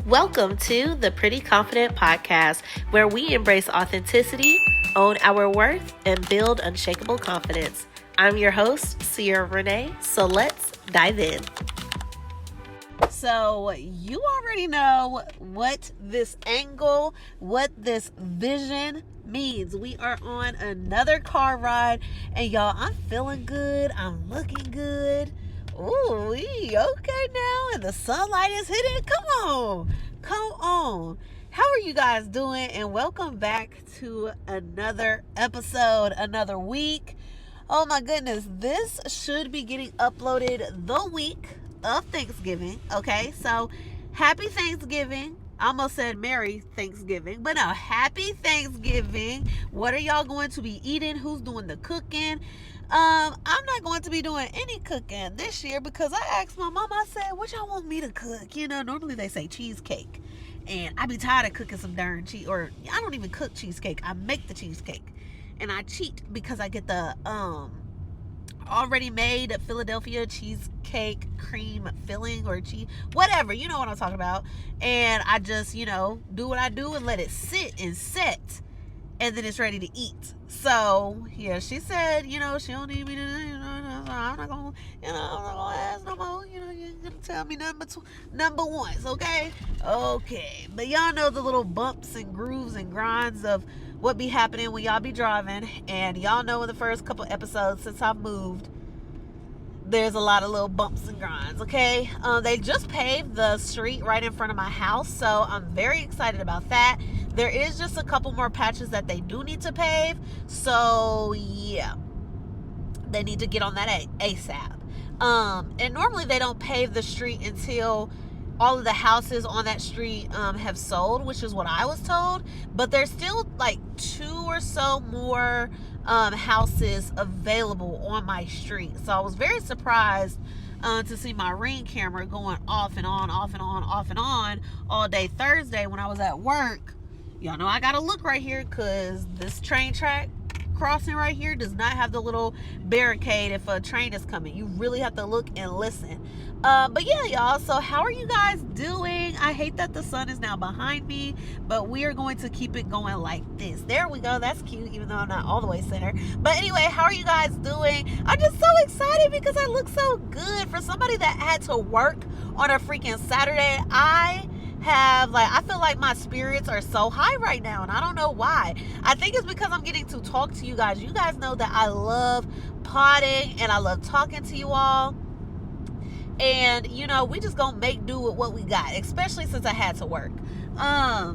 Welcome to the Pretty Confident Podcast, where we embrace authenticity, own our worth, and build unshakable confidence. I'm your host, Sierra Renee, so let's dive in. So you already know what this angle, what this vision means. We are on another car ride, and y'all, I'm feeling good. I'm looking good. Ooh, okay now, and the sunlight is hitting. Come on. How are you guys doing? And welcome back to another episode, another week. Oh my goodness, this should be getting uploaded the week of Thanksgiving. Okay, so happy Thanksgiving. I almost said Merry Thanksgiving, but no, happy Thanksgiving. What are y'all going to be eating? Who's doing the cooking? I'm not going to be doing any cooking this year because I asked my mom, I said, what y'all want me to cook? You know, normally they say cheesecake, and I be tired of cooking some darn cheese, or I don't even cook cheesecake. I make the cheesecake, and I cheat because I get the already made Philadelphia cheesecake cream filling or cheese, whatever, you know what I'm talking about. And I just, do what I do and let it sit and set, and then it's ready to eat. So yeah, she said, she don't need me to, I'm not gonna ask no more. You're gonna tell me number ones, okay? But y'all know the little bumps and grooves and grinds of what be happening when y'all be driving, and y'all know in the first couple episodes since I've moved, there's a lot of little bumps and grinds, okay? They just paved the street right in front of my house, so I'm very excited about that. There is just a couple more patches that they do need to pave, so yeah, they need to get on that ASAP. And normally they don't pave the street until all of the houses on that street have sold, which is what I was told, but there's still like 2 or so more houses available on my street. So I was very surprised to see my Ring camera going off and on all day Thursday when I was at work. Y'all know I gotta look right here because this train track crossing right here does not have the little barricade if a train is coming. You really have to look and listen. But yeah, y'all, so how are you guys doing? I hate that the sun is now behind me, but we are going to keep it going like this. There we go. That's cute, even though I'm not all the way center. But anyway, how are you guys doing? I'm just so excited because I look so good for somebody that had to work on a freaking Saturday. I feel like my spirits are so high right now, and I don't know why. I think it's because I'm getting to talk to you guys. You guys know that I love podding and I love talking to you all. And, we just gonna make do with what we got, especially since I had to work. But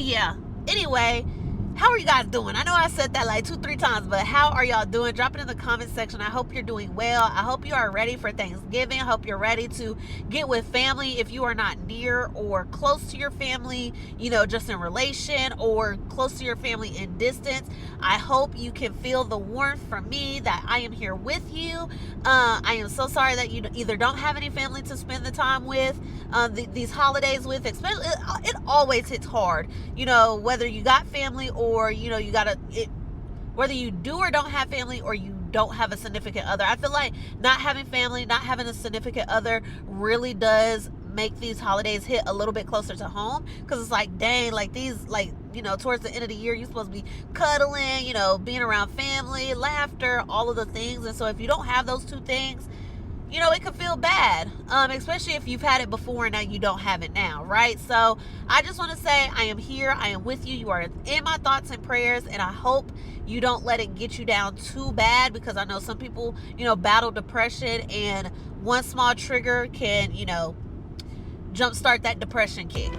yeah, anyway, how are you guys doing? I know I said that like 2-3 times, but how are y'all doing? Drop it in the comment section. I hope you're doing well. I hope you are ready for Thanksgiving. I hope you're ready to get with family if you are not near or close to your family, just in relation, or close to your family in distance. I hope you can feel the warmth from me that I am here with you. I am so sorry that you either don't have any family to spend the time with, these holidays with, especially, it always hits hard, whether you got family or, whether you do or don't have family, or you don't have a significant other. I feel like not having family, not having a significant other really does make these holidays hit a little bit closer to home, because it's like, dang, like these, towards the end of the year, you're supposed to be cuddling, being around family, laughter, all of the things. And so if you don't have those 2 things, it could feel bad, especially if you've had it before and now you don't have it now, right? So I just want to say I am here. I am with you. You are in my thoughts and prayers, and I hope you don't let it get you down too bad, because I know some people, battle depression, and one small trigger can, jumpstart that depression kick.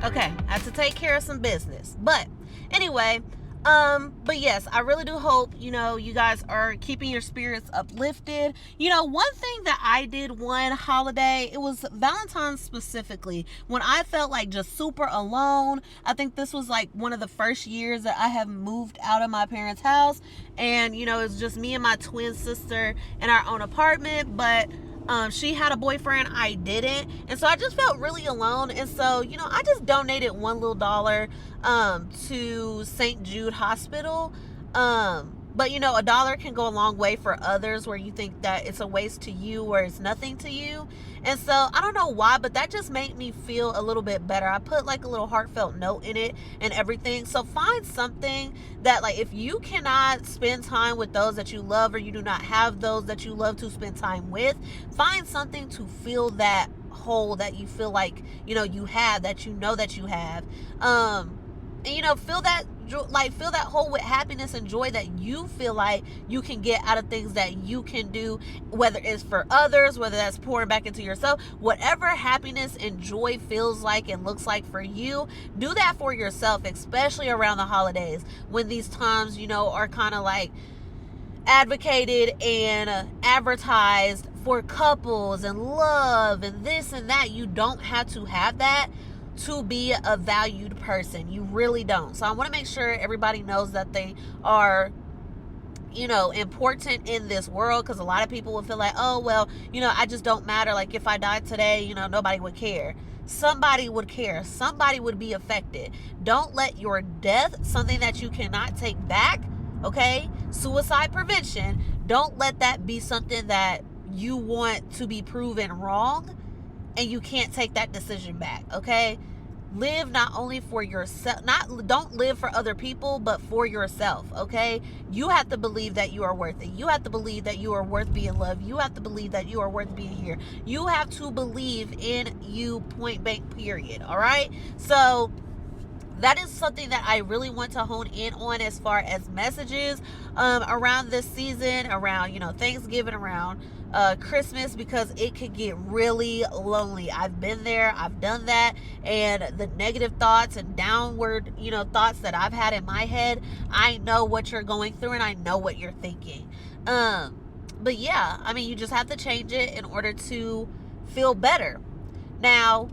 Okay, I have to take care of some business. But anyway, but yes, I really do hope, you guys are keeping your spirits uplifted. One thing that I did one holiday, it was Valentine's specifically, when I felt like just super alone. I think this was like one of the first years that I have moved out of my parents' house, and, it was just me and my twin sister in our own apartment, but she had a boyfriend, I didn't, and so I just felt really alone. And so, I just donated $1 little to St. Jude Hospital, But a dollar can go a long way for others, where you think that it's a waste to you or it's nothing to you. And so I don't know why, but that just made me feel a little bit better. I put like a little heartfelt note in it and everything. So find something that, like, if you cannot spend time with those that you love, or you do not have those that you love to spend time with, find something to fill that hole that you feel like you have, that that you have. And fill that, like, fill that hole with happiness and joy that you feel like you can get out of things that you can do, whether it's for others, whether that's pouring back into yourself. Whatever happiness and joy feels like and looks like for you, do that for yourself, especially around the holidays, when these times are kind of like advocated and advertised for couples and love and this and that. You don't have to have that to be a valued person. You really don't. So I want to make sure everybody knows that they are important in this world, because a lot of people will feel like, oh well, I just don't matter. Like, if I died today, nobody would care. Somebody would care. Somebody would be affected. Don't let your death, something that you cannot take back, okay, suicide prevention, don't let that be something that you want to be proven wrong and you can't take that decision back, okay? Live not only for yourself, don't live for other people, but for yourself, okay? You have to believe that you are worth it. You have to believe that you are worth being loved. You have to believe that you are worth being here. You have to believe in you, point blank, period, all right? So that is something that I really want to hone in on as far as messages around this season, around Thanksgiving, around Christmas, because it could get really lonely. I've been there, I've done that, and the negative thoughts and downward thoughts that I've had in my head, I know what you're going through and I know what you're thinking. But yeah, I mean, you just have to change it in order to feel better. Now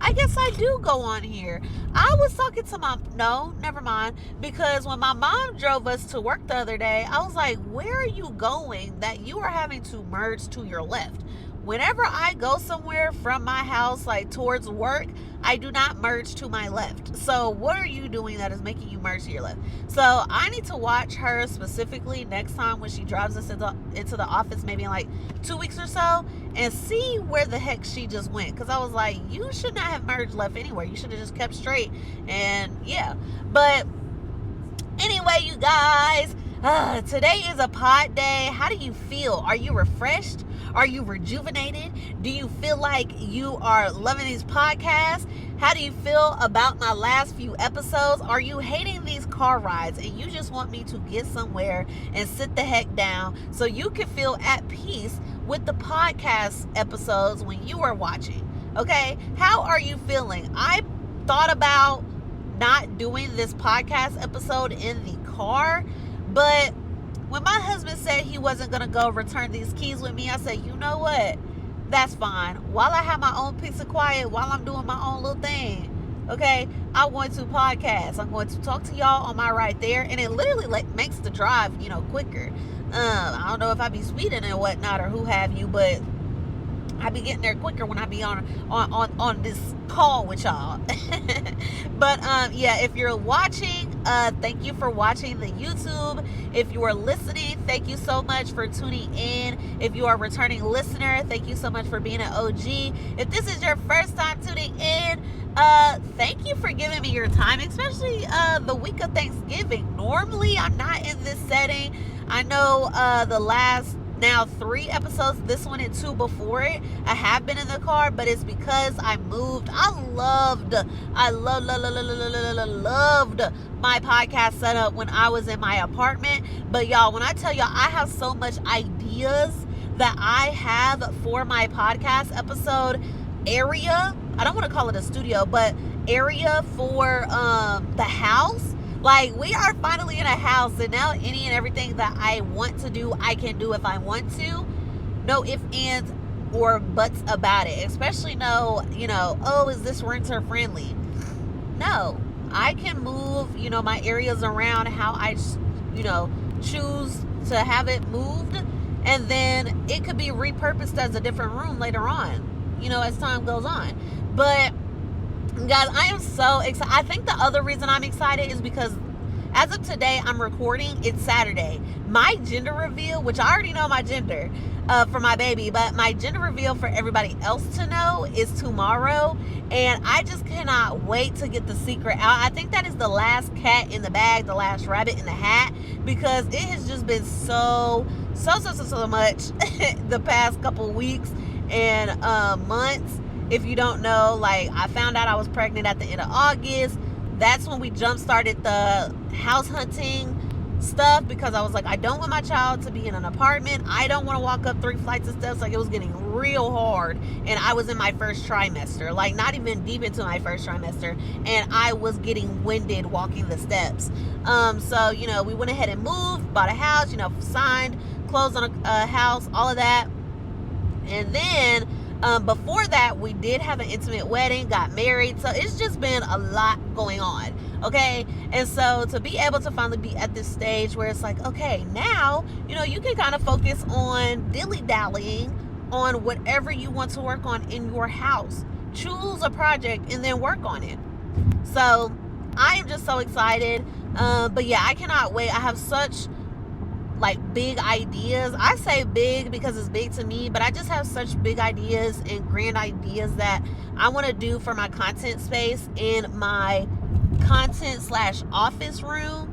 I guess I do go on here. I was talking to no, never mind. Because when my mom drove us to work the other day, I was like, where are you going that you are having to merge to your left? Whenever I go somewhere from my house, like towards work, I do not merge to my left. So what are you doing that is making you merge to your left? So I need to watch her specifically next time when she drives us into the office, maybe in like 2 weeks or so, and see where the heck she just went. Because I was like, you should not have merged left anywhere. You should have just kept straight. And yeah. But anyway, you guys, today is a pod day. How do you feel? Are you refreshed? Are you rejuvenated? Do you feel like you are loving these podcasts? How do you feel about my last few episodes? Are you hating these car rides and you just want me to get somewhere and sit the heck down so you can feel at peace with the podcast episodes when you are watching? Okay? How are you feeling? I thought about not doing this podcast episode in the car, but when my husband said he wasn't going to go return these keys with me, I said, you know what? That's fine. While I have my own peace of quiet, while I'm doing my own little thing, okay, I'm going to podcast. I'm going to talk to y'all on my ride there, and it literally makes the drive, quicker. I don't know if I be speeding and whatnot or who have you, but I be getting there quicker when I be on this call with y'all. But yeah, if you're watching, thank you for watching the YouTube. If you are listening, thank you so much for tuning in. If you are a returning listener, thank you so much for being an OG. If this is your first time tuning in, thank you for giving me your time, especially the week of Thanksgiving. Normally I'm not in this setting. I know the last now 3 episodes, this one and 2 before it, I have been in the car, but it's because I moved. I loved my podcast setup when I was in my apartment. But y'all, when I tell y'all, I have so much ideas that I have for my podcast episode area. I don't want to call it a studio, but area for the house. Like, we are finally in a house, and now any and everything that I want to do, I can do if I want to. No ifs, ands, or buts about it. Especially no, oh, is this renter friendly? No. I can move, my areas around how I, choose to have it moved. And then it could be repurposed as a different room later on, as time goes on. But guys, I am so excited. I think the other reason I'm excited is because As of today, I'm recording, it's Saturday. My gender reveal, which I already know my gender for my baby, but my gender reveal for everybody else to know is tomorrow. And I just cannot wait to get the secret out. I think that is the last cat in the bag, the last rabbit in the hat, because it has just been so much the past couple weeks and months. If you don't know, like, I found out I was pregnant at the end of August. That's when we jump started the house hunting stuff, because I was like, I don't want my child to be in an apartment. I don't want to walk up 3 flights of steps. Like, it was getting real hard, and I was in my first trimester, like not even deep into my first trimester, and I was getting winded walking the steps. So we went ahead and moved, bought a house, signed, closed on a house, all of that. And then before that, we did have an intimate wedding, got married. So it's just been a lot going on. Okay. And so to be able to finally be at this stage where it's like, okay, now, you can kind of focus on dilly-dallying on whatever you want to work on in your house. Choose a project and then work on it. So I am just so excited. But yeah, I cannot wait. I have such big ideas. I say big because it's big to me, but I just have such big ideas and grand ideas that I want to do for my content space in my content/office room,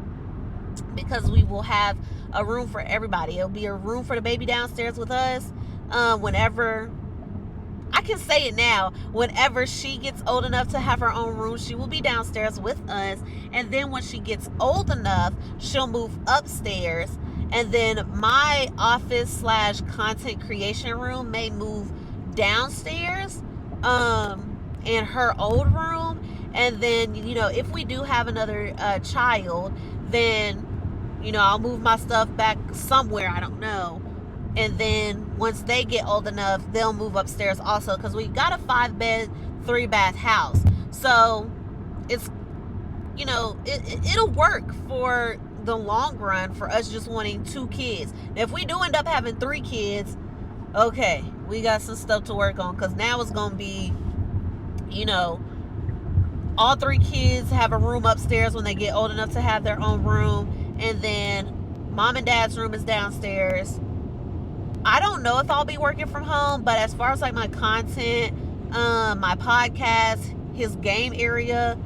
because we will have a room for everybody. It'll be a room for the baby downstairs with us. Whenever, I can say it now, whenever she gets old enough to have her own room, she will be downstairs with us. And then when she gets old enough, she'll move upstairs. And then my office/content creation room may move downstairs in her old room. And then, if we do have another child, then, I'll move my stuff back somewhere, I don't know. And then once they get old enough, they'll move upstairs also, because we got a 5-bed, 3-bath house. So it's, it'll work for the long run for us just wanting 2 kids. Now, if we do end up having 3 kids, okay, we got some stuff to work on, because now it's going to be, all 3 kids have a room upstairs when they get old enough to have their own room, and then mom and dad's room is downstairs. I don't know if I'll be working from home, but as far as my content, my podcast, his game area,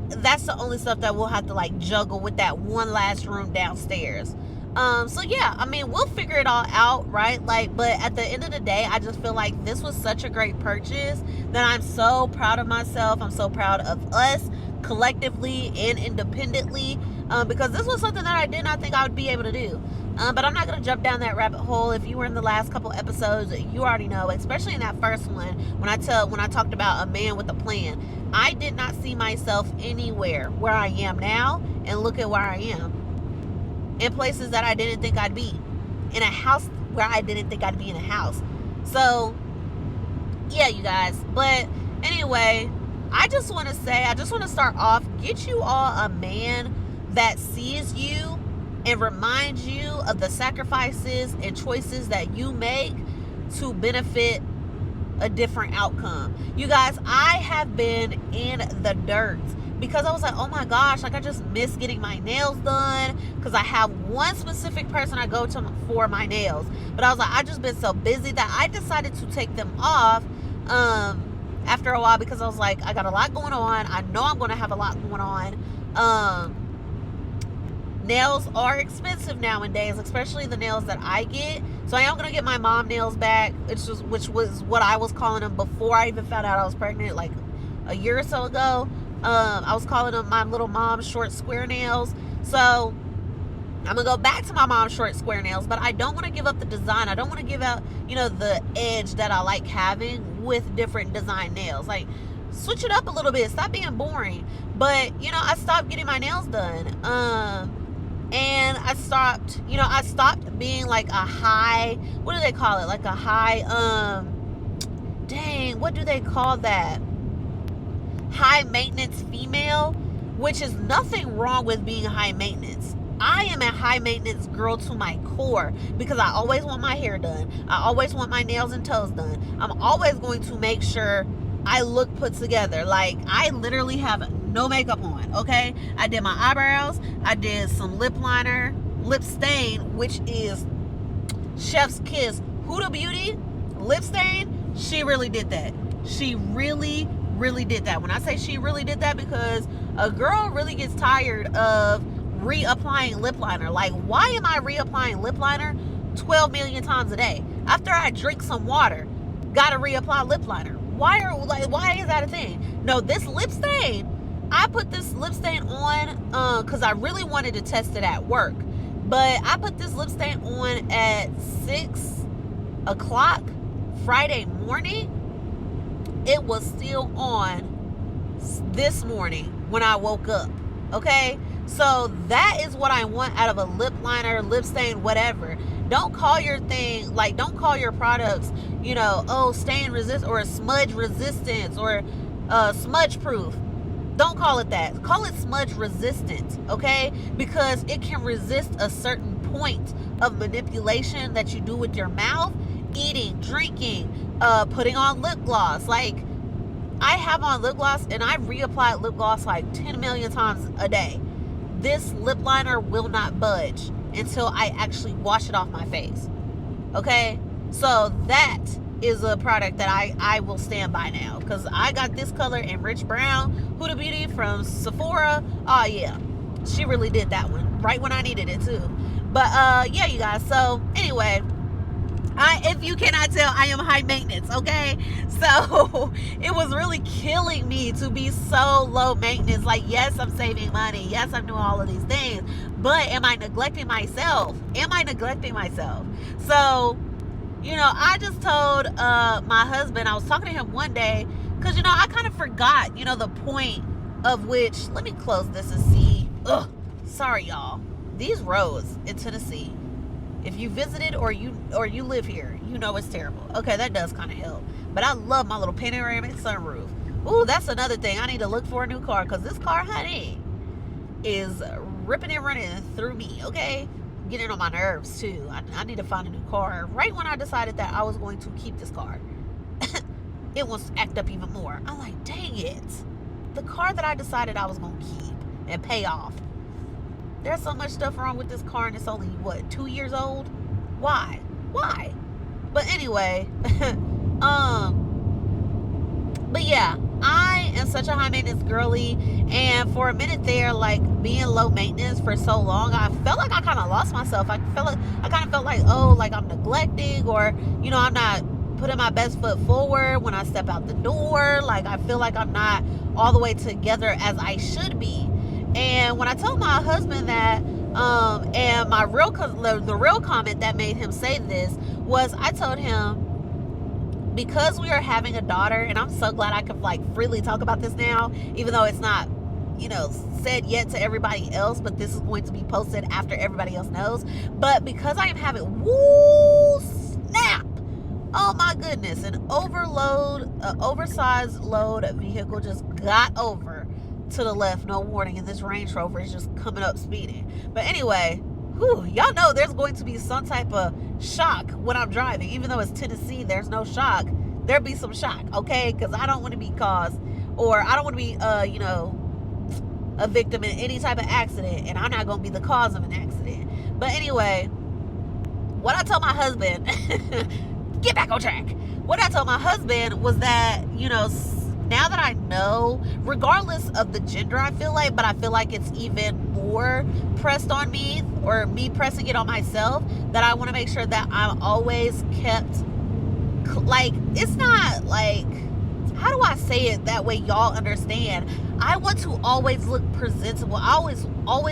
that's the only stuff that we'll have to juggle with that one last room downstairs. So yeah, we'll figure it all out, right? But at the end of the day, I just feel like this was such a great purchase that I'm so proud of myself. I'm so proud of us collectively and independently, because this was something that I did not think I would be able to do. But I'm not going to jump down that rabbit hole. If you were in the last couple episodes, you already know, especially in that first one, when I talked about a man with a plan. I did not see myself anywhere where I am now, and look at where I am. In places that I didn't think I'd be. In a house where I didn't think I'd be in a house. So, yeah, you guys. But anyway, I just want to start off, get you all a man that sees you and reminds you of the sacrifices and choices that you make to benefit a different outcome. You guys, I have been in the dirt because I was like, oh my gosh, I just miss getting my nails done, because I have one specific person I go to for my nails. But I was like, I just been so busy that I decided to take them off after a while, because I was like, I got a lot going on. I know I'm going to have a lot going on. Nails are expensive nowadays, especially the nails that I get. So I am going to get my mom nails back, which was what I was calling them before I even found out I was pregnant, like a year or so ago. I was calling them my little mom short square nails. So I'm going to go back to my mom's short square nails, but I don't want to give up the design. I don't want to give out, the edge that I like having with different design nails. Switch it up a little bit. Stop being boring. But, I stopped getting my nails done. And I stopped being a high, what do they call it? A high, what do they call that? High maintenance female, which is nothing wrong with being high maintenance. I am a high maintenance girl to my core, because I always want my hair done. I always want my nails and toes done. I'm always going to make sure I look put together. Like, I literally have no makeup on, okay? I did my eyebrows. I did some lip liner, lip stain, which is Chef's Kiss Huda Beauty lip stain. She really did that. She really, really did that. When I say she really did that, because a girl really gets tired of reapplying lip liner. Like, why am I reapplying lip liner 12 million times a day? After I drink some water, gotta reapply lip liner. Why is that a thing? No, this lip stain, I put this lip stain on because I really wanted to test it at work. But I put this lip stain on at 6 o'clock Friday morning. It was still on this morning when I woke up. Okay? So that is what I want out of a lip liner, lip stain, whatever. Don't call your thing, like, don't call your products, you know, oh, stain resist or smudge resistance or smudge proof. Don't call it that. Call it smudge resistant, okay? Because it can resist a certain point of manipulation that you do with your mouth, eating, drinking, putting on lip gloss. Like, I have on lip gloss and I reapply lip gloss like 10 million times a day. This lip liner will not budge until I actually wash it off my face. Okay? So that is a product that I will stand by now. Because I got this color in Rich Brown Huda Beauty from Sephora. Oh, yeah. She really did that one. Right when I needed it, too. But, yeah, you guys. So, anyway, if you cannot tell, I am high maintenance, okay? So it was really killing me to be so low maintenance. Like, yes, I'm saving money. Yes, I'm doing all of these things. But am I neglecting myself? So, you know, I just told my husband, I was talking to him one day, because, you know, I kind of forgot, you know, the point of which, let me close this and see. Ugh, sorry, y'all. These roads in Tennessee, if you visited or you live here, you know it's terrible. Okay, that does kind of help. But I love my little panoramic sunroof. Ooh, that's another thing. I need to look for a new car, because this car, honey, is ripping and running through me, okay? Getting on my nerves, too. I need to find a new car. Right when I decided that I was going to keep this car, it wants to act up even more. I'm like, dang it. The car that I decided I was going to keep and pay off, there's so much stuff wrong with this car, and it's only, 2 years old? Why? But anyway, but yeah, I am such a high maintenance girly, and for a minute there, like, being low maintenance for so long, I felt like I kind of lost myself. I kind of felt like, oh, like I'm neglecting, or, you know, I'm not putting my best foot forward when I step out the door. Like, I feel like I'm not all the way together as I should be. And when I told my husband that, and the real comment that made him say this was, I told him, because we are having a daughter, and I'm so glad I could, like, freely talk about this now, even though it's not, you know, said yet to everybody else, but this is going to be posted after everybody else knows. But because I am having, snap, oh my goodness, an oversized load vehicle just got over to the left, no warning, and this Range Rover is just coming up speeding. But anyway, y'all know there's going to be some type of shock when I'm driving. Even though it's Tennessee, there's no shock. There'll be some shock, okay? Because I don't want to be caused, or I don't want to be, you know, a victim in any type of accident, and I'm not going to be the cause of an accident. But anyway, what I told my husband, get back on track. What I told my husband was that, you know, now that I know, regardless of the gender, I feel like it's even more pressed on me, or me pressing it on myself, that I want to make sure that I'm always kept, like, it's not like, how do I say it that way y'all understand? I want to always look presentable. I always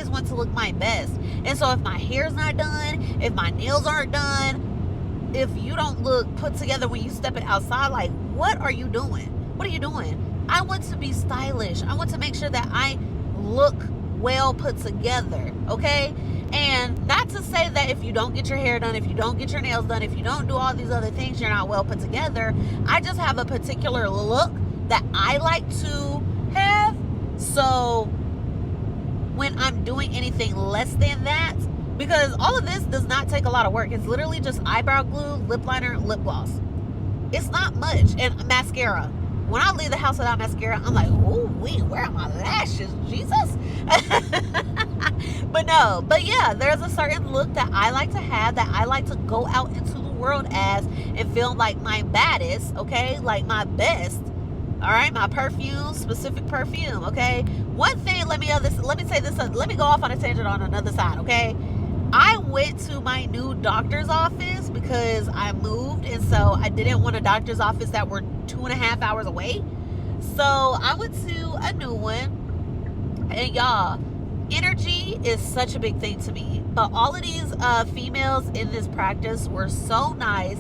want to look my best. And so if my hair's not done, if my nails aren't done, if you don't look put together when you stepping outside, like, what are you doing? What are you doing? I want to be stylish. I want to make sure that I look well put together, okay? And not to say that if you don't get your hair done, if you don't get your nails done, if you don't do all these other things, you're not well put together. I just have a particular look that I like to have. So when I'm doing anything less than that, because all of this does not take a lot of work. It's literally just eyebrow glue, lip liner, lip gloss. It's not much. And mascara. when I leave the house without mascara, I'm like, ooh, where are my lashes, Jesus? But yeah, there's a certain look that I like to have, that I like to go out into the world as, and feel like my baddest, okay? Like my best. All right, my perfume, specific perfume, okay? One thing, let me say this, let me go off on a tangent on another side, okay? I went to my new doctor's office because I moved, and so I didn't want a doctor's office that were 2.5 hours away. So I went to a new one, and y'all, energy is such a big thing to me. But all of these females in this practice were so nice,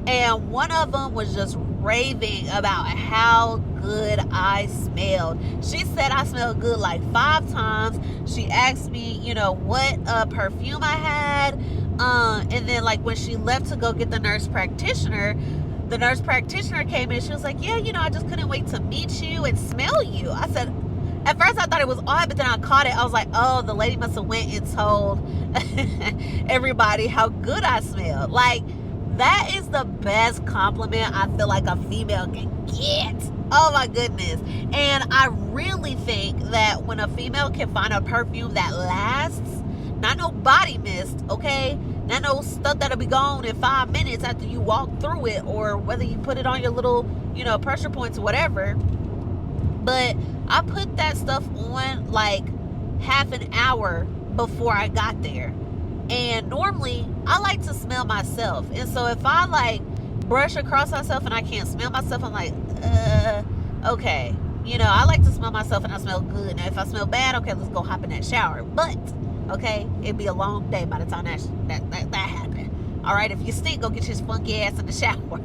and one of them was just raving about how good I smelled. She said I smelled good like 5 times. She asked me, what perfume I had. And then like when she left to go get the nurse practitioner came in. She was like, yeah, I just couldn't wait to meet you and smell you. I said, at first I thought it was odd, but then I caught it. I was like, oh, the lady must have went and told everybody how good I smelled. Like, that is the best compliment I feel like a female can get. Oh my goodness. And I really think that when a female can find a perfume that lasts, not no body mist, okay? Not no stuff that'll be gone in 5 minutes after you walk through it, or whether you put it on your little, pressure points or whatever. But I put that stuff on like half an hour before I got there. And normally I like to smell myself. And so if I like brush across myself and I can't smell myself, I'm like, okay. I like to smell myself and I smell good. Now if I smell bad, okay, let's go hop in that shower. But, okay, it'd be a long day by the time that happened. All right, if you stink, go get your funky ass in the shower.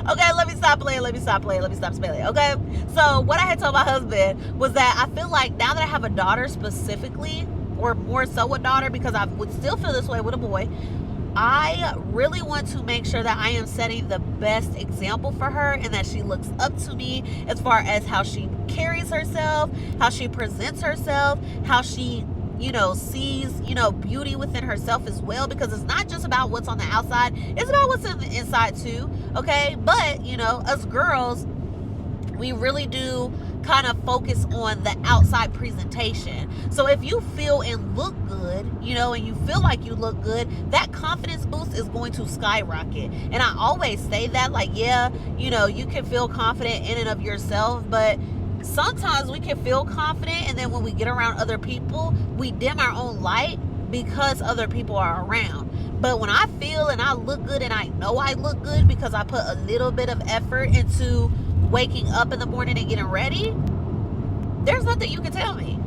Okay, let me stop playing. Let me stop spelling. Okay, so what I had told my husband was that I feel like now that I have a daughter specifically, or more so a daughter, because I would still feel this way with a boy, I really want to make sure that I am setting the best example for her, and that she looks up to me as far as how she carries herself, how she presents herself, how she sees, beauty within herself as well, because it's not just about what's on the outside, it's about what's in the inside too, okay? But, us girls, we really do kind of focus on the outside presentation. So if you feel and look good, and you feel like you look good, that confidence boost is going to skyrocket. And I always say that, like, yeah, you can feel confident in and of yourself, but sometimes we can feel confident, and then when we get around other people, we dim our own light because other people are around. But when I feel and I look good, and I know I look good because I put a little bit of effort into waking up in the morning and getting ready, there's nothing you can tell me.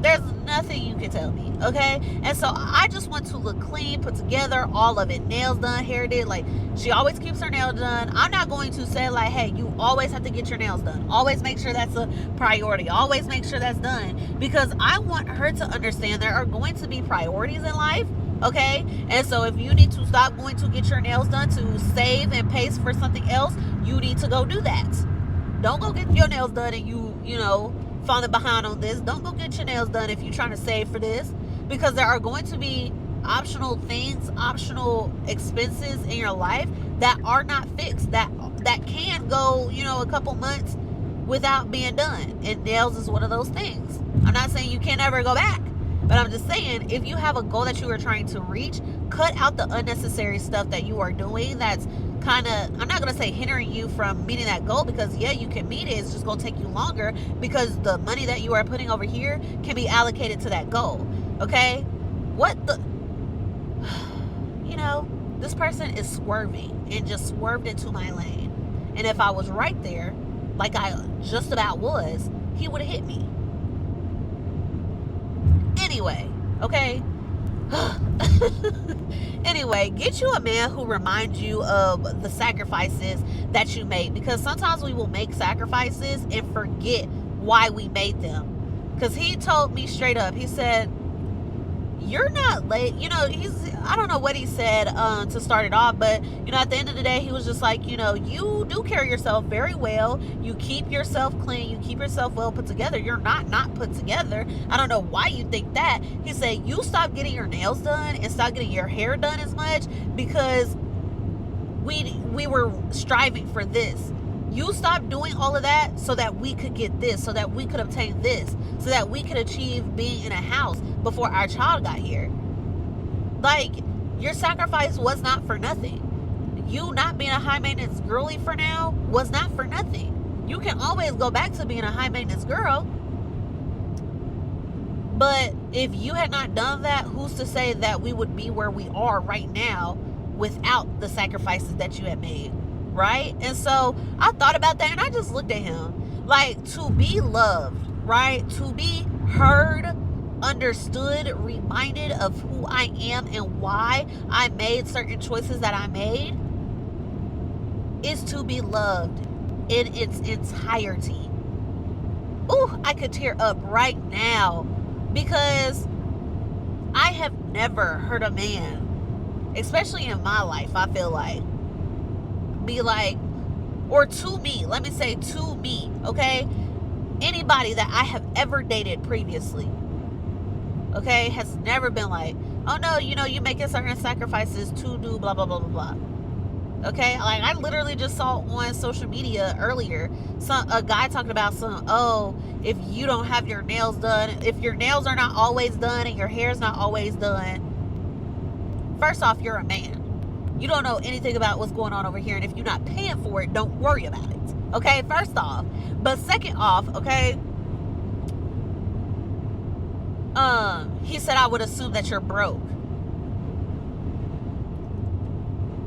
There's nothing you can tell me, okay? And so I just want to look clean, put together, all of it. Nails done, hair did. Like, she always keeps her nails done. I'm not going to say, like, hey, you always have to get your nails done. Always make sure that's a priority. Always make sure that's done. Because I want her to understand there are going to be priorities in life, okay? And so if you need to stop going to get your nails done to save and pay for something else, you need to go do that. Don't go get your nails done and you falling behind on this. Don't go get your nails done if you're trying to save for this, because there are going to be optional things, optional expenses in your life that are not fixed, that can go, a couple months without being done. And nails is one of those things. I'm not saying you can't ever go back, but I'm just saying, if you have a goal that you are trying to reach, cut out the unnecessary stuff that you are doing that's kind of, I'm not going to say hindering you from meeting that goal, because yeah, you can meet it. It's just going to take you longer, because the money that you are putting over here can be allocated to that goal. Okay? What the, this person is swerving and just swerved into my lane. And if I was right there, like I just about was, he would have hit me. Anyway, okay? Anyway, get you a man who reminds you of the sacrifices that you made, because sometimes we will make sacrifices and forget why we made them. Because he told me straight up, he said, you're not late. I don't know what he said to start it off, but at the end of the day, he was just like, you do carry yourself very well. You keep yourself clean. You keep yourself well put together. You're not put together. I don't know why you think that. He said, you stop getting your nails done and stop getting your hair done as much, because we were striving for this. You stopped doing all of that so that we could get this, so that we could obtain this, so that we could achieve being in a house before our child got here. Like, your sacrifice was not for nothing. You not being a high maintenance girly for now was not for nothing. You can always go back to being a high maintenance girl. But if you had not done that, who's to say that we would be where we are right now without the sacrifices that you had made, right? And so I thought about that, and I just looked at him. Like, to be loved, right? To be heard, understood, reminded of who I am and why I made certain choices that I made, is to be loved in its entirety. Ooh, I could tear up right now, because I have never heard a man, especially in my life, I feel like, be like, or to me, let me say to me, okay? Anybody that I have ever dated previously, okay, has never been like, oh no, you making certain sacrifices to do blah, blah, blah, blah, blah. Okay, like, I literally just saw on social media earlier a guy talking about if you don't have your nails done, if your nails are not always done and your hair's not always done, first off, you're a man. You don't know anything about what's going on over here, and if you're not paying for it, don't worry about it. Okay, first off. But second off, okay, he said, I would assume that you're broke.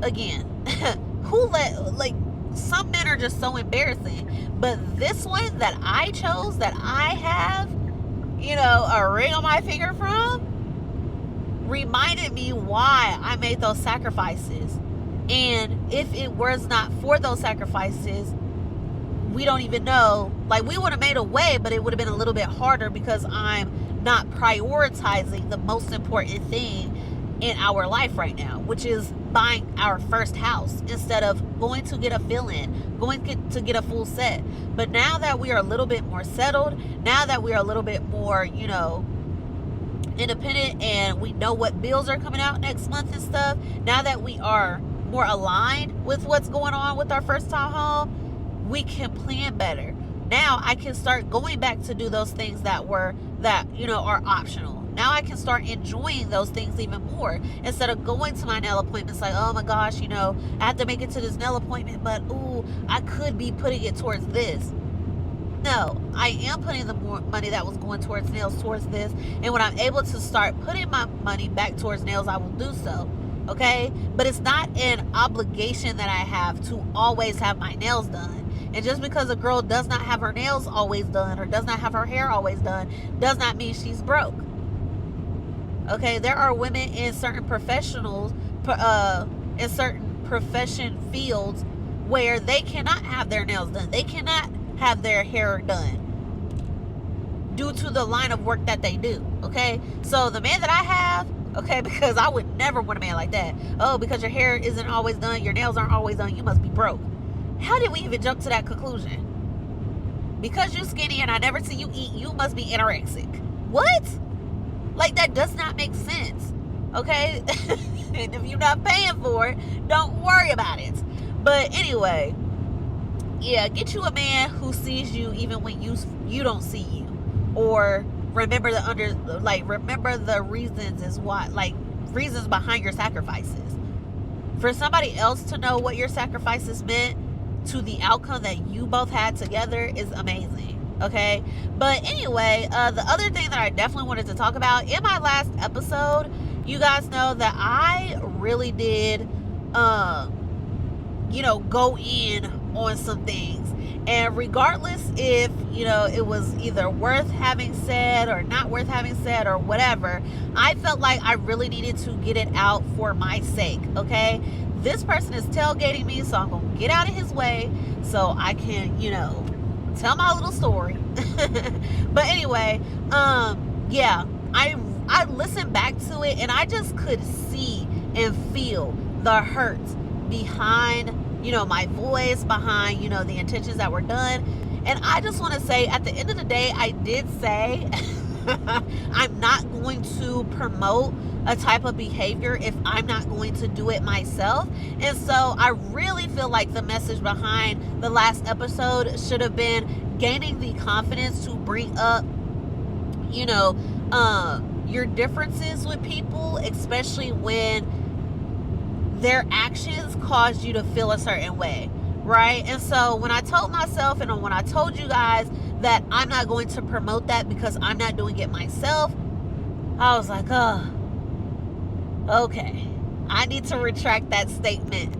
Again, some men are just so embarrassing, but this one that I chose, that I have, a ring on my finger from, reminded me why I made those sacrifices. And if it was not for those sacrifices, we don't even know, like, we would have made a way, but it would have been a little bit harder, because I'm not prioritizing the most important thing in our life right now, which is buying our first house instead of going to get a fill-in, going to get a full set. But now that we are a little bit more settled, now that we are a little bit more, independent, and we know what bills are coming out next month and stuff, now that we are more aligned with what's going on with our first time home, we can plan better. Now I can start going back to do those things that are optional. Now I can start enjoying those things even more, instead of going to my nail appointments like, oh my gosh, I have to make it to this nail appointment, but I could be putting it towards this. No, I am putting the more money that was going towards nails towards this, and when I'm able to start putting my money back towards nails, I will do so. Okay? But it's not an obligation that I have to always have my nails done. And just because a girl does not have her nails always done, or does not have her hair always done, does not mean she's broke. Okay, there are women in certain in certain profession fields where they cannot have their nails done. They cannot have their hair done due to the line of work that they do. Okay, so the man that I have, okay, because I would never want a man like that. Oh, because your hair isn't always done, your nails aren't always done, you must be broke. How did we even jump to that conclusion? Because you're skinny and I never see you eat, you must be anorexic. What? Like, that does not make sense. Okay? And if you're not paying for it, don't worry about it. But anyway, yeah, get you a man who sees you even when you don't see you. Or remember the reasons reasons behind your sacrifices. For somebody else to know what your sacrifices meant to the outcome that you both had together is amazing. Okay, but anyway, the other thing that I definitely wanted to talk about, in my last episode, you guys know that I really did go in on some things, and regardless if it was either worth having said or not worth having said or whatever, I felt like I really needed to get it out for my sake. Okay, this person is tailgating me, so I'm gonna get out of his way so I can tell my little story. But anyway, yeah, I listened back to it, and I just could see and feel the hurt behind my voice, behind the intentions that were done. And I just want to say, at the end of the day, I did say I'm not going to promote a type of behavior if I'm not going to do it myself. And so I really feel like the message behind the last episode should have been gaining the confidence to bring up, you know, your differences with people, especially when their actions cause you to feel a certain way, right? And so when I told myself and when I told you guys that I'm not going to promote that because I'm not doing it myself, I was like, oh, okay, I need to retract that statement,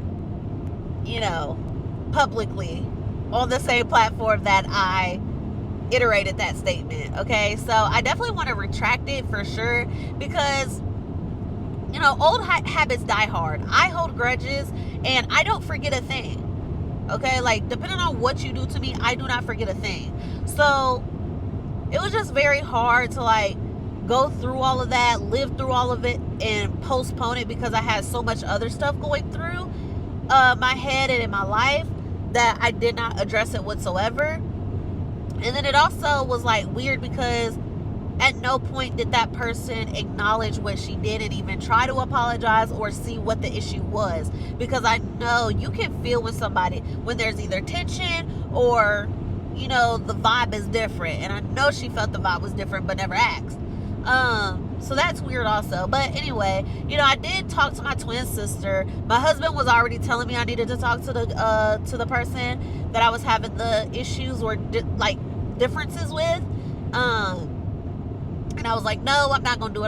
publicly on the same platform that I iterated that statement. Okay, so I definitely want to retract it for sure, because old habits die hard. I hold grudges and I don't forget a thing. Okay, like depending on what you do to me, I do not forget a thing. So it was just very hard to go through all of that, live through all of it, and postpone it because I had so much other stuff going through my head and in my life that I did not address it whatsoever. And then it also was weird because at no point did that person acknowledge what she did and even try to apologize or see what the issue was. Because I know you can feel with somebody when there's either tension or, the vibe is different. And I know she felt the vibe was different but never asked. So that's weird also. But anyway, I did talk to my twin sister. My husband was already telling me I needed to talk to the person that I was having the issues or differences with. And I was like, no, I'm not going to do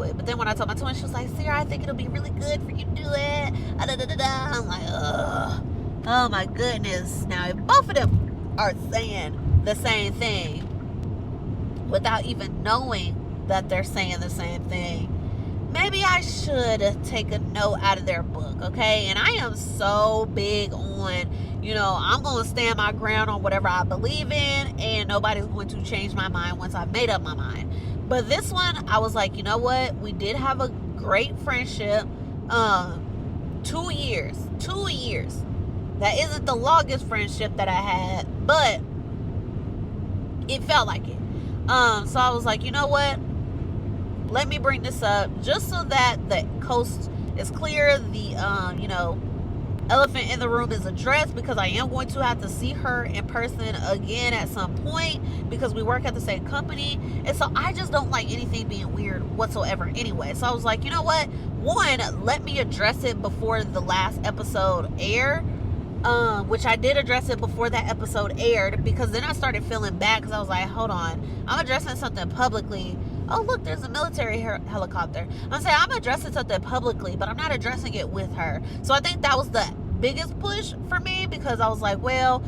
it. But then when I told my twin, she was like, Sarah, I think it'll be really good for you to do it. I'm like, ugh. Oh my goodness. Now, if both of them are saying the same thing without even knowing that they're saying the same thing, maybe I should take a note out of their book, okay? And I am so big on, I'm going to stand my ground on whatever I believe in, and nobody's going to change my mind once I've made up my mind. But this one, I was like, you know what? We did have a great friendship. 2 years. That isn't the longest friendship that I had, but it felt like it. So I was like, you know what? Let me bring this up just so that the coast is clear. The, elephant in the room is addressed, because I am going to have to see her in person again at some point because we work at the same company. And so I just don't like anything being weird whatsoever anyway. So I was like, you know what? One, let me address it before the last episode aired. Which I did address it before that episode aired, because then I started feeling bad because I was like, hold on, I'm addressing something publicly. Oh, look, there's a military helicopter. I'm saying I'm addressing something publicly, but I'm not addressing it with her. So I think that was the biggest push for me, because I was like, well,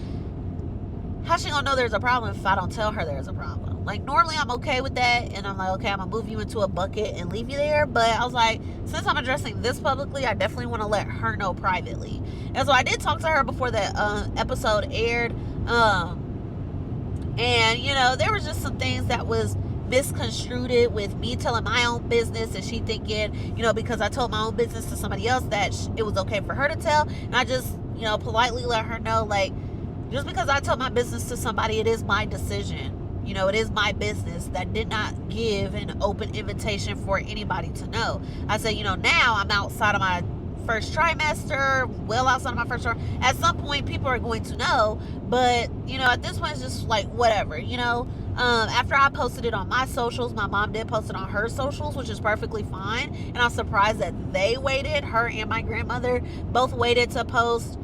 how's she gonna know there's a problem if I don't tell her there's a problem? Normally I'm okay with that, and I'm like, okay, I'm gonna move you into a bucket and leave you there. But I was like, since I'm addressing this publicly, I definitely want to let her know privately. And so I did talk to her before the episode aired. And there was just some things that was misconstrued with me telling my own business, and she thinking, because I told my own business to somebody else, that it was okay for her to tell. And I just, politely let her know, just because I told my business to somebody, it is my decision. It is my business. That did not give an open invitation for anybody to know. I said, now I'm outside of my first trimester, well outside of my first trimester. At some point, people are going to know. But, at this point, it's just whatever, After I posted it on my socials, my mom did post it on her socials, which is perfectly fine. And I'm surprised that they waited, her and my grandmother both waited to post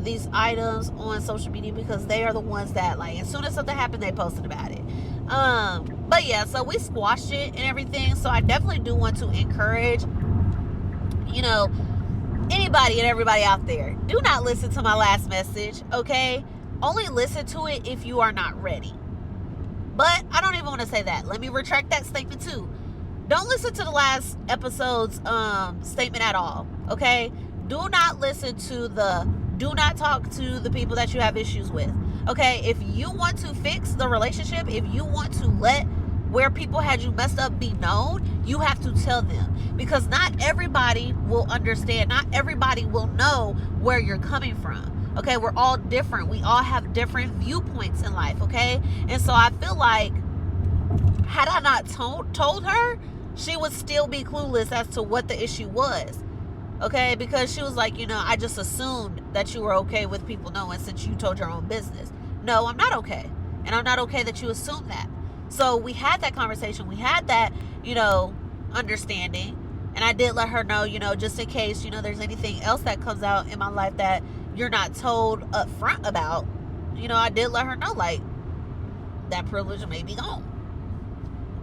these items on social media, because they are the ones that, as soon as something happened, they posted about it. But yeah, so we squashed it and everything. So I definitely do want to encourage, anybody and everybody out there, do not listen to my last message, okay? Only listen to it if you are not ready. But I don't even want to say that. Let me retract that statement too. Don't listen to the last episode's statement at all, okay? Do not listen to do not talk to the people that you have issues with, okay? If you want to fix the relationship, if you want to let where people had you messed up be known, you have to tell them, because not everybody will understand. Not everybody will know where you're coming from. Okay, we're all different. We all have different viewpoints in life, okay? And so I feel like, had I not told her, she would still be clueless as to what the issue was. Okay, because she was like, I just assumed that you were okay with people knowing since you told your own business. No, I'm not okay. And I'm not okay that you assumed that. So we had that conversation. We had that, understanding. And I did let her know, just in case, there's anything else that comes out in my life that you're not told up front about. I did let her know, like, that privilege may be gone.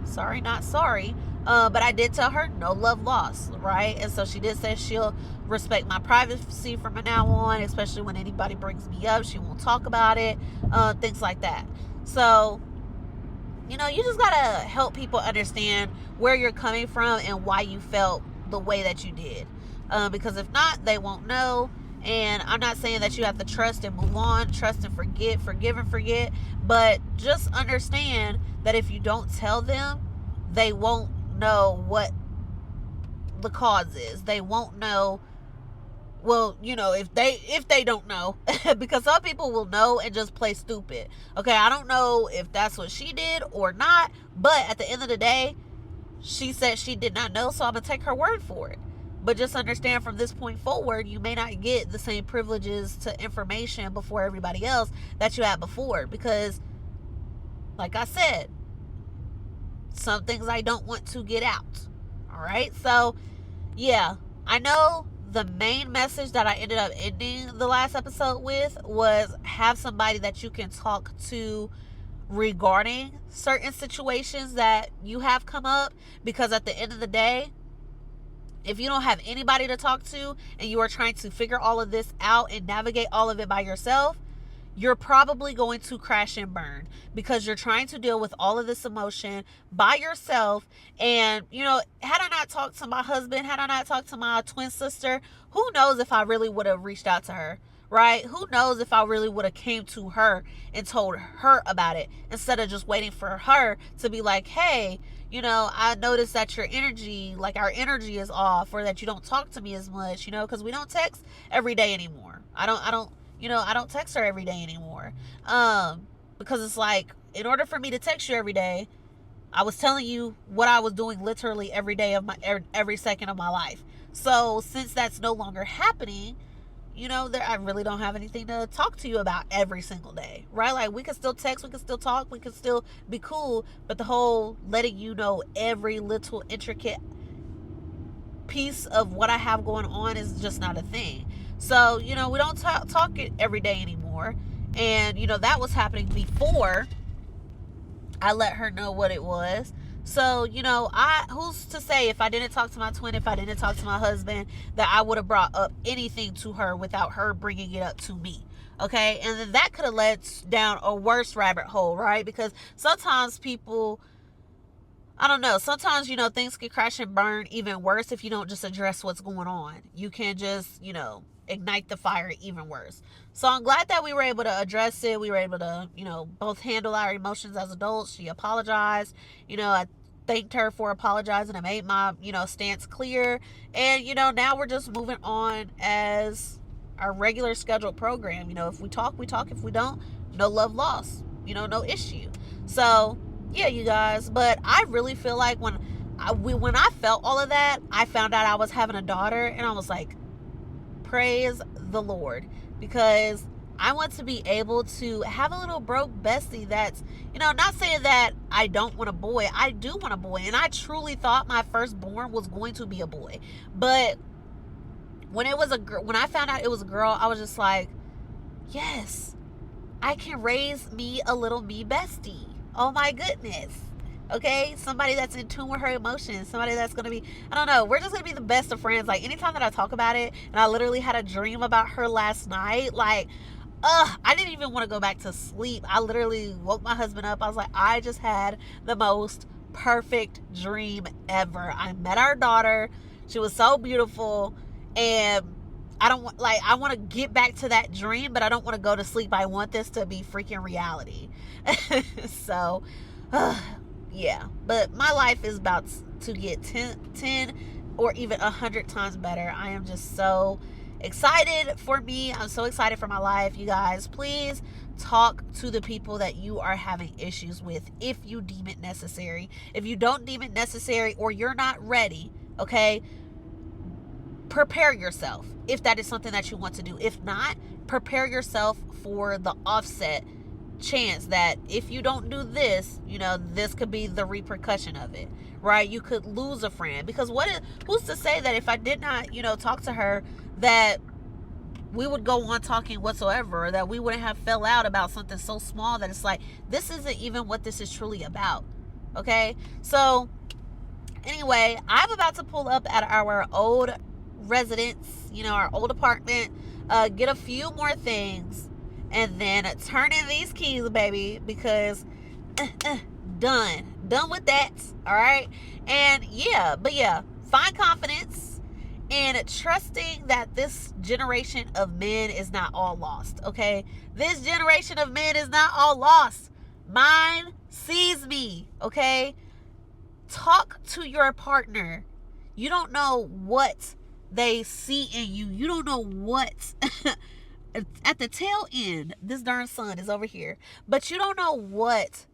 Sorry, not sorry. But I did tell her no love lost, right? And so she did say she'll respect my privacy from now on, especially when anybody brings me up. She won't talk about it, things like that. So, you just got to help people understand where you're coming from and why you felt the way that you did. Because if not, they won't know. And I'm not saying that you have to trust and move on, trust and forget, forgive and forget. But just understand that if you don't tell them, they won't know what the cause is. They won't know. Well, if they don't know, because some people will know and just play stupid. Okay, I don't know if that's what she did or not, but at the end of the day, she said she did not know, so I'm gonna take her word for it. But just understand from this point forward, you may not get the same privileges to information before everybody else that you had before, because like I said, some things I don't want to get out. All right, so yeah, I know the main message that I ended up ending the last episode with was have somebody that you can talk to regarding certain situations that you have come up, because at the end of the day, if you don't have anybody to talk to and you are trying to figure all of this out and navigate all of it by yourself, you're probably going to crash and burn, because you're trying to deal with all of this emotion by yourself. And, had I not talked to my husband, had I not talked to my twin sister, who knows if I really would have reached out to her, right? Who knows if I really would have came to her and told her about it, instead of just waiting for her to be like, hey, I noticed that your energy, like our energy is off, or that you don't talk to me as much, because we don't text every day anymore. I don't text her every day anymore. Because it's like, in order for me to text you every day, I was telling you what I was doing literally every day of every second of my life. So since that's no longer happening, I really don't have anything to talk to you about every single day, right? Like, we can still text, we can still talk, we can still be cool, but the whole letting you know every little intricate piece of what I have going on is just not a thing. So, we don't talk it every day anymore. And, that was happening before I let her know what it was. So, who's to say, if I didn't talk to my twin, if I didn't talk to my husband, that I would have brought up anything to her without her bringing it up to me. Okay. And then that could have led down a worse rabbit hole, right? Because sometimes people, I don't know, sometimes, things can crash and burn even worse if you don't just address what's going on. You can just, ignite the fire even worse. So I'm glad that we were able to address it. We were able to, both handle our emotions as adults. She apologized. I thanked her for apologizing. I made my, stance clear. And, now we're just moving on as our regular scheduled program. If we talk, we talk. If we don't, no love lost. No issue. So, yeah, you guys. But I really feel like when I felt all of that, I found out I was having a daughter. And I was like, praise the Lord, because I want to be able to have a little broke bestie that's, not saying that I don't want a boy. I do want a boy, and I truly thought my firstborn was going to be a boy. But when I found out it was a girl, I was just like, yes, I can raise me a little me bestie. Oh my goodness. Okay, somebody that's in tune with her emotions, somebody that's going to be, I don't know, we're just going to be the best of friends. Like, anytime that I talk about it, and I literally had a dream about her last night, like, I didn't even want to go back to sleep. I literally woke my husband up. I was like, I just had the most perfect dream ever. I met our daughter. She was so beautiful, and I want to get back to that dream, but I don't want to go to sleep. I want this to be freaking reality. So, yeah, but my life is about to get 10 or even 100 times better. I am just so excited for me. I'm so excited for my life. You guys, please talk to the people that you are having issues with if you deem it necessary. If you don't deem it necessary or you're not ready, okay, prepare yourself if that is something that you want to do. If not, prepare yourself for the offset chance that if you don't do this, this could be the repercussion of it, right? You could lose a friend, because who's to say that if I did not, talk to her, that we would go on talking whatsoever, or that we wouldn't have fell out about something so small that it's like, this isn't even what this is truly about. Okay, so anyway, I'm about to pull up at our old residence, our old apartment, get a few more things, and then turn in these keys, baby, because done with that. All right. And yeah, find confidence in trusting that this generation of men is not all lost. Okay, this generation of men is not all lost. Mine sees me. Okay, talk to your partner. You don't know what they see in you. You don't know what at the tail end, this darn sun is over here, but you don't know what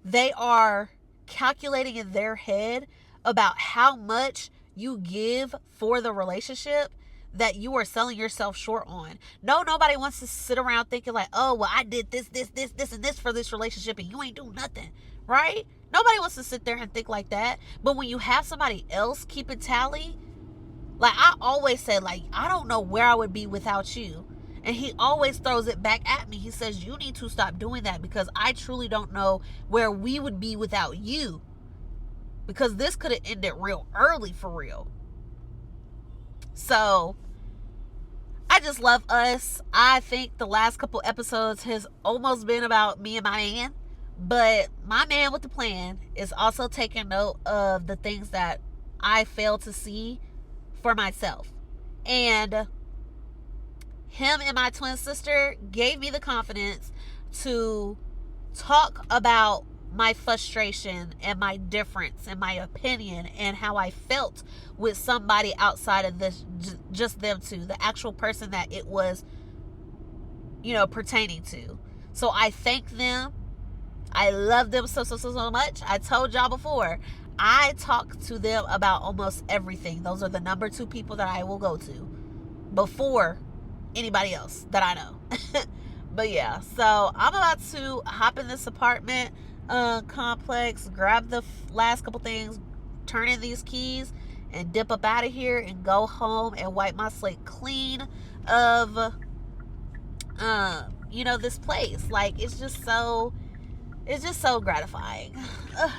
they are calculating in their head about how much you give for the relationship that you are selling yourself short on. No, nobody wants to sit around thinking like, oh, well, I did this, and this for this relationship, and you ain't do nothing, right? Nobody wants to sit there and think like that. But when you have somebody else keeping tally, like I always say, like, I don't know where I would be without you. And he always throws it back at me. He says, you need to stop doing that, because I truly don't know where we would be without you. Because this could have ended real early, for real. So I just love us. I think the last couple episodes has almost been about me and my man. But my man with the plan is also taking note of the things that I fail to see for myself. And him and my twin sister gave me the confidence to talk about my frustration and my difference and my opinion and how I felt with somebody outside of this, just them two, the actual person that it was, pertaining to. So I thank them. I love them so much. I told y'all before, I talk to them about almost everything. Those are the number 2 people that I will go to before anybody else that I know. But yeah, so I'm about to hop in this apartment complex, grab the last couple things, turn in these keys, and dip up out of here and go home and wipe my slate clean of this place. Like, it's just so gratifying.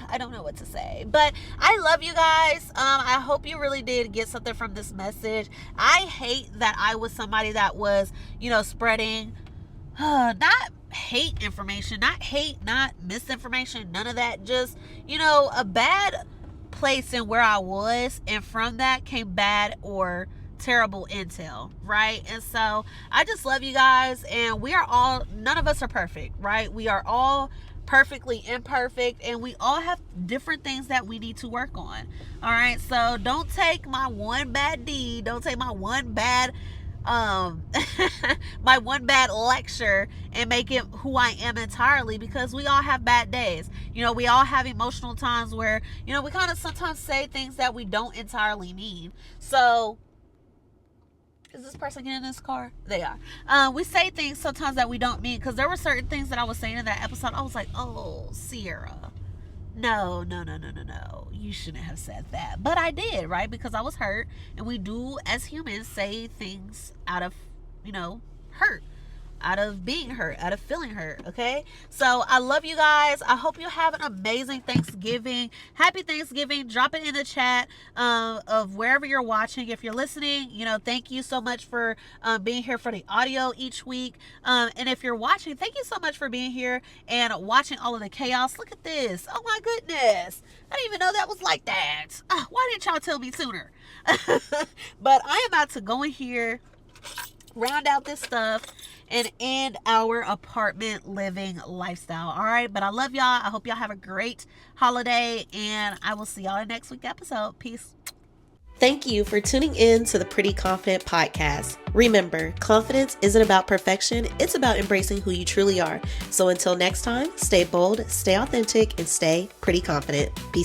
I don't know what to say, but I love you guys. I hope you really did get something from this message. I hate that I was somebody that was, spreading not hate information, not misinformation, none of that. Just, a bad place in where I was, and from that came bad or terrible intel, right? And so I just love you guys, and none of us are perfect, right? We are all perfectly imperfect, and we all have different things that we need to work on. All right, so don't take my one bad deed, don't take my one bad my one bad lecture and make it who I am entirely, because we all have bad days. We all have emotional times where, we kind of sometimes say things that we don't entirely mean. So is this person getting in this car? They are. We say things sometimes that we don't mean, because there were certain things that I was saying in that episode. I was like, oh, Sierra, no, you shouldn't have said that. But I did, right? Because I was hurt, and we do, as humans, say things out of, hurt, out of being hurt, out of feeling hurt. Okay, so I love you guys. I hope you have an amazing Thanksgiving. Happy Thanksgiving. Drop it in the chat of wherever you're watching. If you're listening, thank you so much for being here for the audio each week, and if you're watching, thank you so much for being here and watching all of the chaos. Look at this. Oh my goodness, I didn't even know that was like that. Why didn't y'all tell me sooner? But I am about to go in here, round out this stuff, and end our apartment living lifestyle. All right, but I love y'all. I hope y'all have a great holiday, and I will see y'all in next week's episode. Peace. Thank you for tuning in to the Pretty Confident Podcast. Remember, confidence isn't about perfection, it's about embracing who you truly are. So until next time, stay bold, stay authentic, and stay pretty confident. Peace.